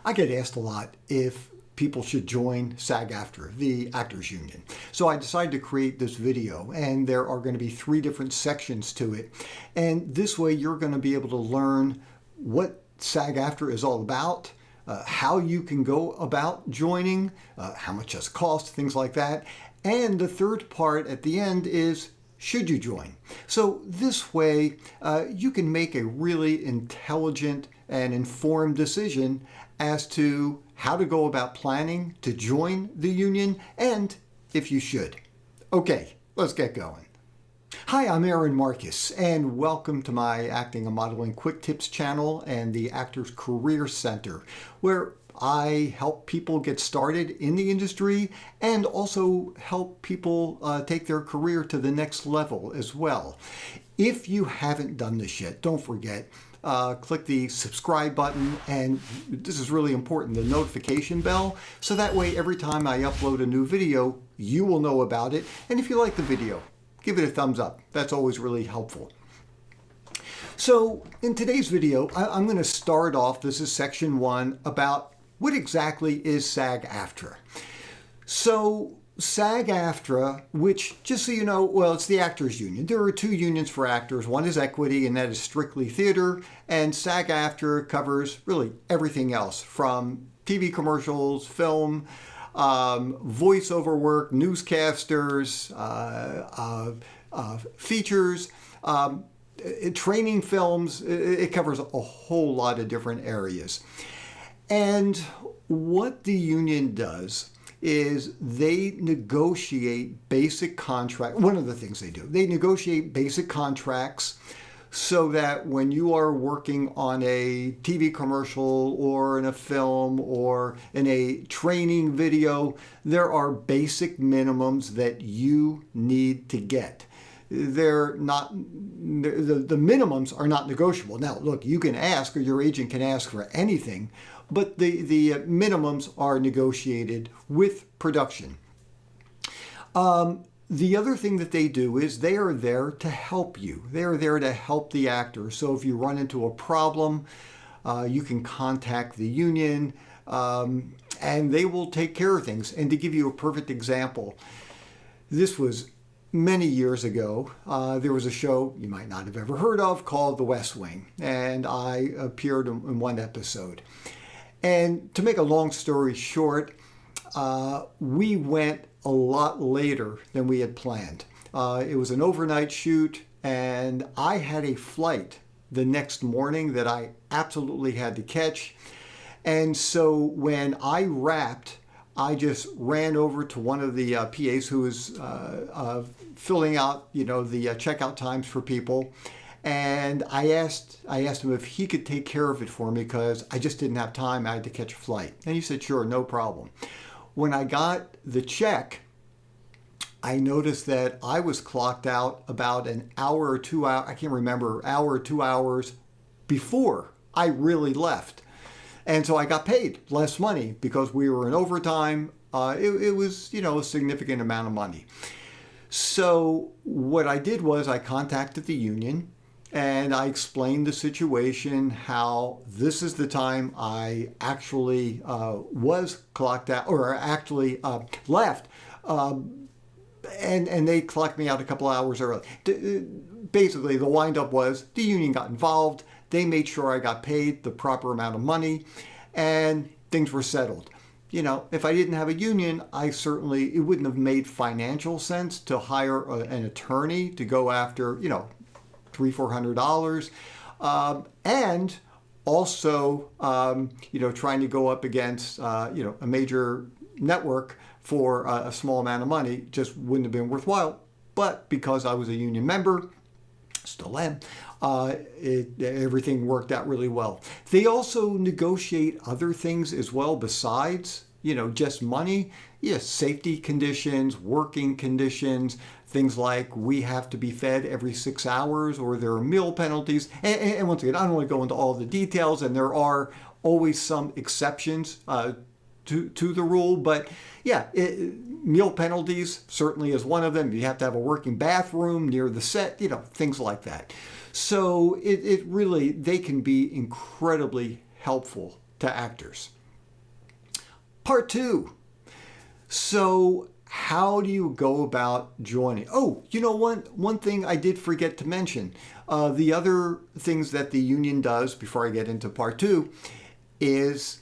I get asked a lot if people should join SAG AFTRA, the Actors Union. So I decided to create this video, and there are going to be 3 different sections to it. And this way you're going to be able to learn what SAG AFTRA is all about, how you can go about joining, how much does it cost, things like that. And the third part at the end is, should you join? So this way you can make a really intelligent and informed decision as to how to go about planning to join the union and if you should. Okay, let's get going. Hi, I'm Aaron Marcus, and welcome to my Acting and Modeling Quick Tips channel and the Actors Career Center, where I help people get started in the industry and also help people take their career to the next level as well. If you haven't done this yet, don't forget, click the subscribe button, and this is really important, the notification bell, so that way every time I upload a new video, you will know about it. And if you like the video, give it a thumbs up. That's always really helpful. So in today's video, I'm going to start off, this is section 1, about what exactly is SAG AFTRA. So SAG AFTRA, which, just so you know, well, it's the Actors Union. There are 2 unions for actors. One is equity, and that is strictly theater. And SAG AFTRA covers really everything else, from TV commercials, film, voiceover work, newscasters, features, training films. It covers a whole lot of different areas. And what the union does is they negotiate basic contracts. One of the things they do, they negotiate basic contracts so that when you are working on a TV commercial or in a film or in a training video, there are basic minimums that you need to get. They're not, the minimums are not negotiable. Now, look, you can ask, or your agent can ask for anything, but the minimums are negotiated with production. The other thing that they do is they are there to help you. They are there to help the actor. So if you run into a problem, you can contact the union, and they will take care of things. And to give you a perfect example, this was many years ago. There was a show you might not have ever heard of called The West Wing, and I appeared in one episode. And to make a long story short, we went a lot later than we had planned. It was an overnight shoot, and I had a flight the next morning that I absolutely had to catch. And so when I wrapped, I just ran over to one of the PAs who was filling out, the checkout times for people. And I asked him if he could take care of it for me because I just didn't have time. I had to catch a flight. And he said, sure, no problem. When I got the check, I noticed that I was clocked out about an hour or 2 hours, I can't remember, hour or 2 hours before I really left. And so I got paid less money because we were in overtime. It was, a significant amount of money. So what I did was I contacted the union, and I explained the situation, how this is the time I actually was clocked out, or actually left, and they clocked me out a couple hours early. Basically, the windup was the union got involved. They made sure I got paid the proper amount of money, and things were settled. If I didn't have a union, it wouldn't have made financial sense to hire an attorney to go after, $300-400, and also, trying to go up against, a major network for a small amount of money just wouldn't have been worthwhile. But because I was a union member, still am, everything worked out really well. They also negotiate other things as well besides, just money. Yes, safety conditions, working conditions, things like we have to be fed every 6 hours, or there are meal penalties. And once again, I don't want to go into all the details, and there are always some exceptions to the rule, but yeah, meal penalties certainly is one of them. You have to have a working bathroom near the set, things like that. So it really, they can be incredibly helpful to actors. Part 2. So how do you go about joining? Oh, one thing I did forget to mention. The other things that the union does, before I get into part 2, is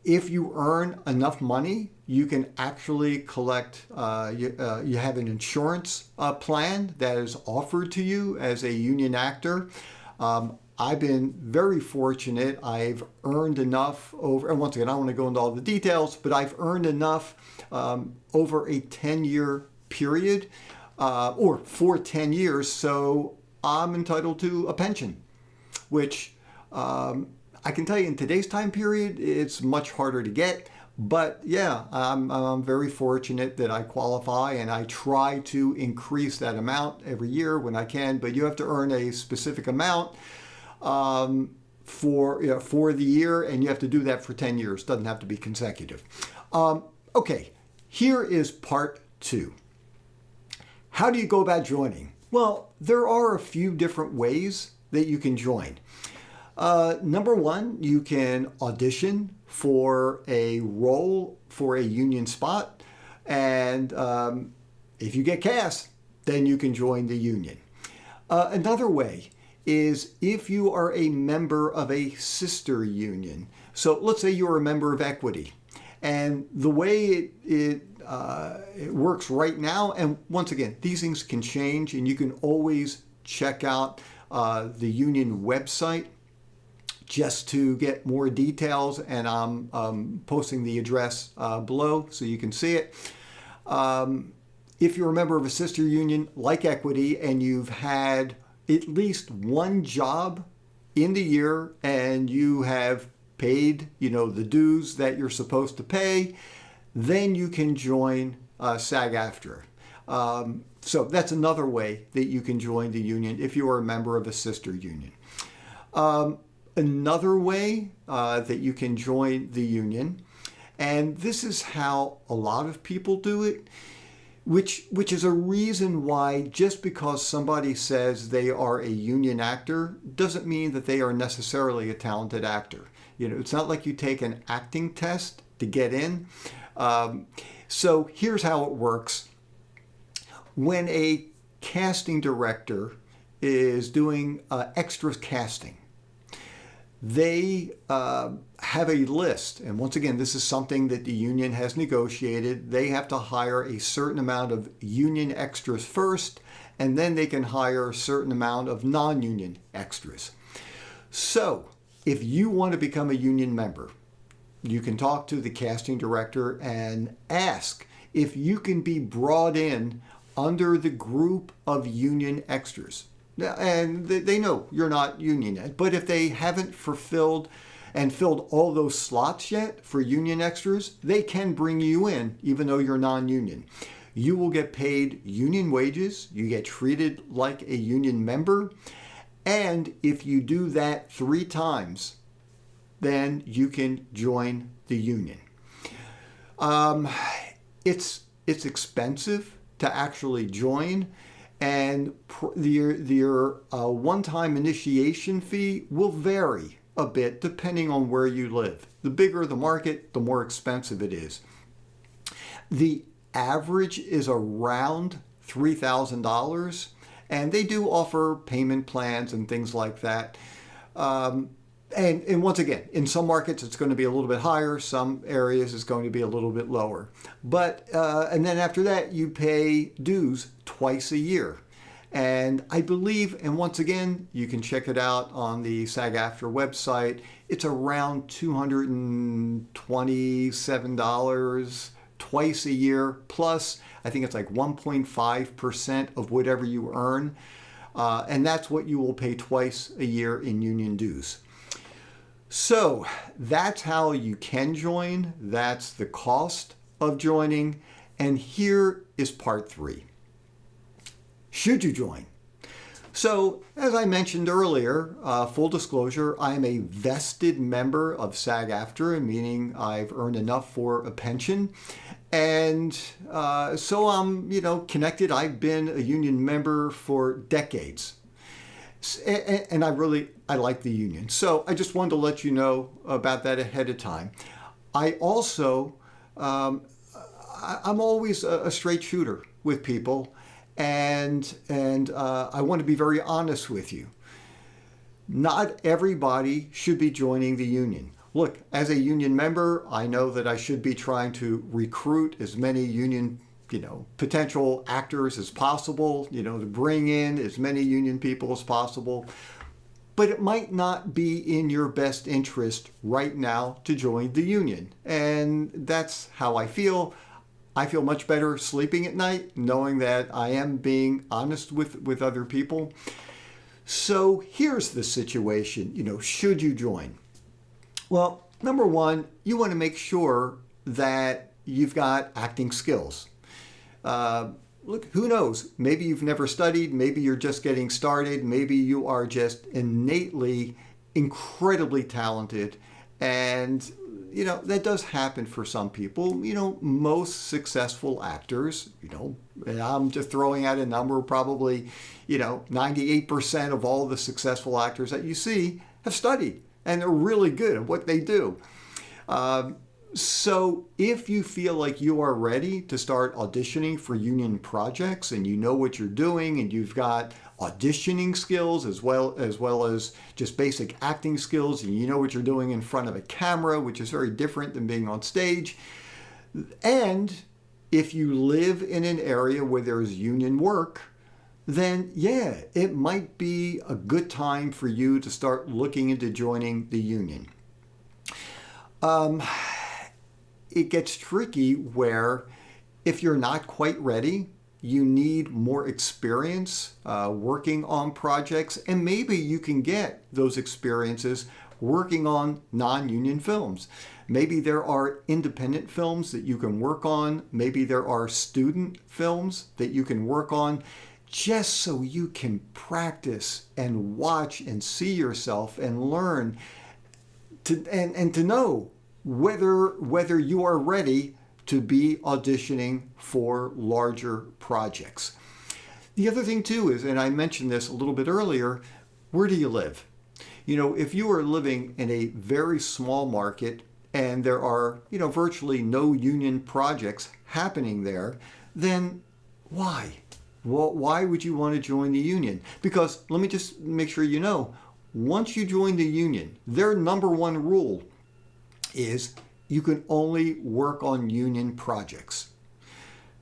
if you earn enough money, you can actually collect, you have an insurance plan that is offered to you as a union actor. I've been very fortunate. I've earned enough over, and once again, I don't want to go into all the details, but I've earned enough over a 10-year period, or for 10 years, so I'm entitled to a pension, which I can tell you in today's time period, it's much harder to get. But yeah, I'm very fortunate that I qualify, and I try to increase that amount every year when I can. But you have to earn a specific amount for the year, and you have to do that for 10 years. Doesn't have to be consecutive. Okay, here is part 2. How do you go about joining? Well, there are a few different ways that you can join. Number 1, you can audition for a role for a union spot, and if you get cast, then you can join the union. Another way is if you are a member of a sister union. So let's say you're a member of Equity, and the way it works right now, and once again, these things can change, and you can always check out the union website just to get more details, and I'm posting the address below so you can see it. If you're a member of a sister union like Equity and you've had at least one job in the year and you have paid, the dues that you're supposed to pay, then you can join SAG AFTRA. So that's another way that you can join the union if you are a member of a sister union. Another way that you can join the union, and this is how a lot of people do it, which is a reason why just because somebody says they are a union actor doesn't mean that they are necessarily a talented actor. It's not like you take an acting test to get in. So here's how it works. When a casting director is doing extras casting, they have a list, and once again, this is something that the union has negotiated. They have to hire a certain amount of union extras first, and then they can hire a certain amount of non-union extras. So if you want to become a union member, you can talk to the casting director and ask if you can be brought in under the group of union extras. And they know you're not union yet, but if they haven't filled all those slots yet for union extras, they can bring you in even though you're non-union. You will get paid union wages, you get treated like a union member, and if you do that 3 times, then you can join the union. It's expensive to actually join, and your one-time initiation fee will vary a bit depending on where you live. The bigger the market, the more expensive it is. The average is around $3,000, and they do offer payment plans and things like that. And once again, in some markets it's going to be a little bit higher, some areas it's going to be a little bit lower. But and then after that you pay dues twice a year. And I believe, and once again, you can check it out on the SAG AFTRA website, it's around $227 twice a year, plus I think it's like 1.5% of whatever you earn. And that's what you will pay twice a year in union dues. So that's how you can join. That's the cost of joining. And here is part 3. Should you join? So, as I mentioned earlier, full disclosure, I am a vested member of SAG AFTRA, meaning I've earned enough for a pension. And so I'm, connected. I've been a union member for decades. And I like the union. So I just wanted to let you know about that ahead of time. I also, I'm always a straight shooter with people, and I want to be very honest with you. Not everybody should be joining the union. Look, as a union member, I know that I should be trying to recruit as many union, potential actors as possible, to bring in as many union people as possible. But it might not be in your best interest right now to join the union. And that's how I feel. I feel much better sleeping at night knowing that I am being honest with other people. So here's the situation, should you join? Well, number one, you want to make sure that you've got acting skills. Look, who knows? Maybe you've never studied, maybe you're just getting started, maybe you are just innately incredibly talented, and that does happen for some people. Most successful actors, and I'm just throwing out a number, probably 98% of all the successful actors that you see have studied, and they're really good at what they do. So if you feel like you are ready to start auditioning for union projects, and you know what you're doing, and you've got auditioning skills as well as just basic acting skills, and you know what you're doing in front of a camera, which is very different than being on stage, and if you live in an area where there's union work, then yeah, it might be a good time for you to start looking into joining the union. It gets tricky where if you're not quite ready, you need more experience working on projects, and maybe you can get those experiences working on non-union films. Maybe there are independent films that you can work on. Maybe there are student films that you can work on, just so you can practice and watch and see yourself and learn and to know whether you are ready to be auditioning for larger projects. The other thing too is, and I mentioned this a little bit earlier, where do you live? If you are living in a very small market and there are, virtually no union projects happening there, then why? Well, why would you want to join the union? Because let me just make sure once you join the union, their number one rule is you can only work on union projects.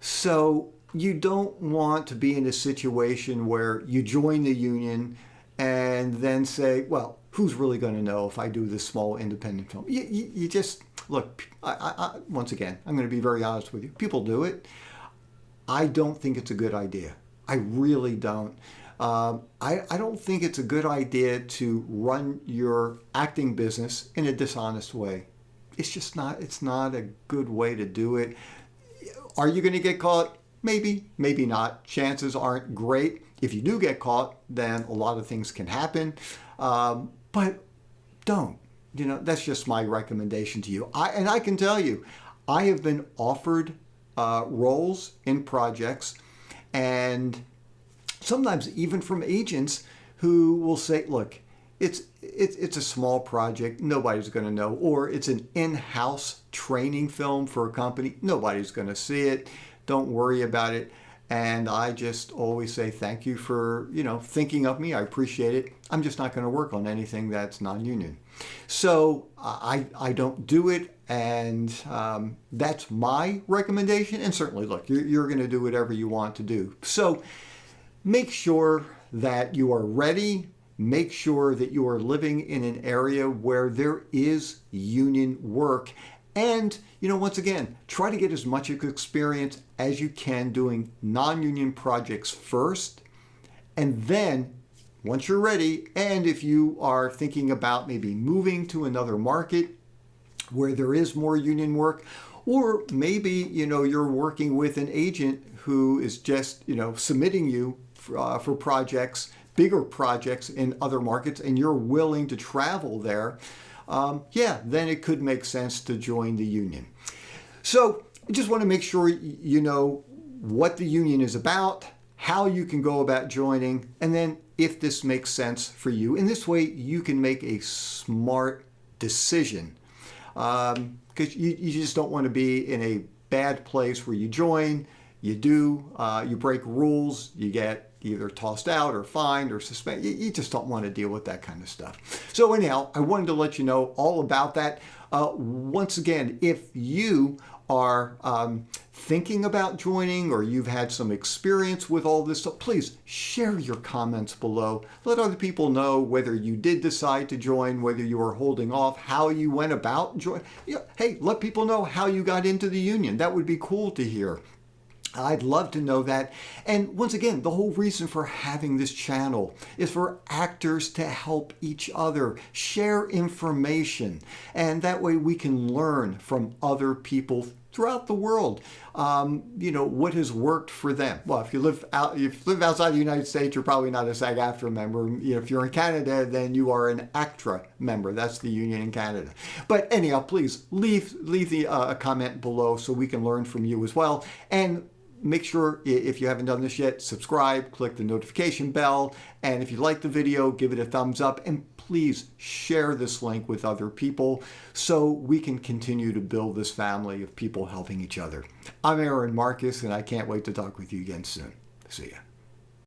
So you don't want to be in a situation where you join the union and then say, well, who's really going to know if I do this small independent film? You just, look, I once again, I'm going to be very honest with you. People do it. I don't think it's a good idea. I really don't. I don't think it's a good idea to run your acting business in a dishonest way. It's just not, it's not a good way to do it. Are you going to get caught? Maybe, maybe not. Chances aren't great. If you do get caught, then a lot of things can happen. But don't. That's just my recommendation to you. I can tell you, I have been offered roles in projects, and sometimes even from agents who will say, look, it's a small project, nobody's going to know, or it's an in-house training film for a company, nobody's going to see it, don't worry about it. And I just always say thank you for thinking of me. I appreciate it. I'm just not going to work on anything that's non-union. So I don't do it, and that's my recommendation. And certainly, look, you're going to do whatever you want to do. So make sure that you are ready. Make sure that you are living in an area where there is union work. And, once again, try to get as much experience as you can doing non-union projects first. And then, once you're ready, and if you are thinking about maybe moving to another market where there is more union work, or maybe, you're working with an agent who is just, submitting you for projects, bigger projects in other markets, and you're willing to travel there, then it could make sense to join the union. So I just want to make sure you know what the union is about, how you can go about joining, and then if this makes sense for you. In this way, you can make a smart decision. because you just don't want to be in a bad place where you join, you break rules, you get either tossed out or fined or suspended. You just don't want to deal with that kind of stuff. So anyhow, I wanted to let you know all about that. Once again, if you are thinking about joining or you've had some experience with all this stuff, please share your comments below. Let other people know whether you did decide to join, whether you were holding off, how you went about joining. Hey, let people know how you got into the union. That would be cool to hear. I'd love to know that. And once again, the whole reason for having this channel is for actors to help each other, share information, and that way we can learn from other people throughout the world, what has worked for them. Well, if you live outside the United States, you're probably not a SAG AFTRA member. If you're in Canada, then you are an ACTRA member. That's the union in Canada. But anyhow, please leave a comment below so we can learn from you as well. And make sure, if you haven't done this yet, subscribe, click the notification bell, and if you like the video, give it a thumbs up, and please share this link with other people so we can continue to build this family of people helping each other. I'm Aaron Marcus, and I can't wait to talk with you again soon. See ya.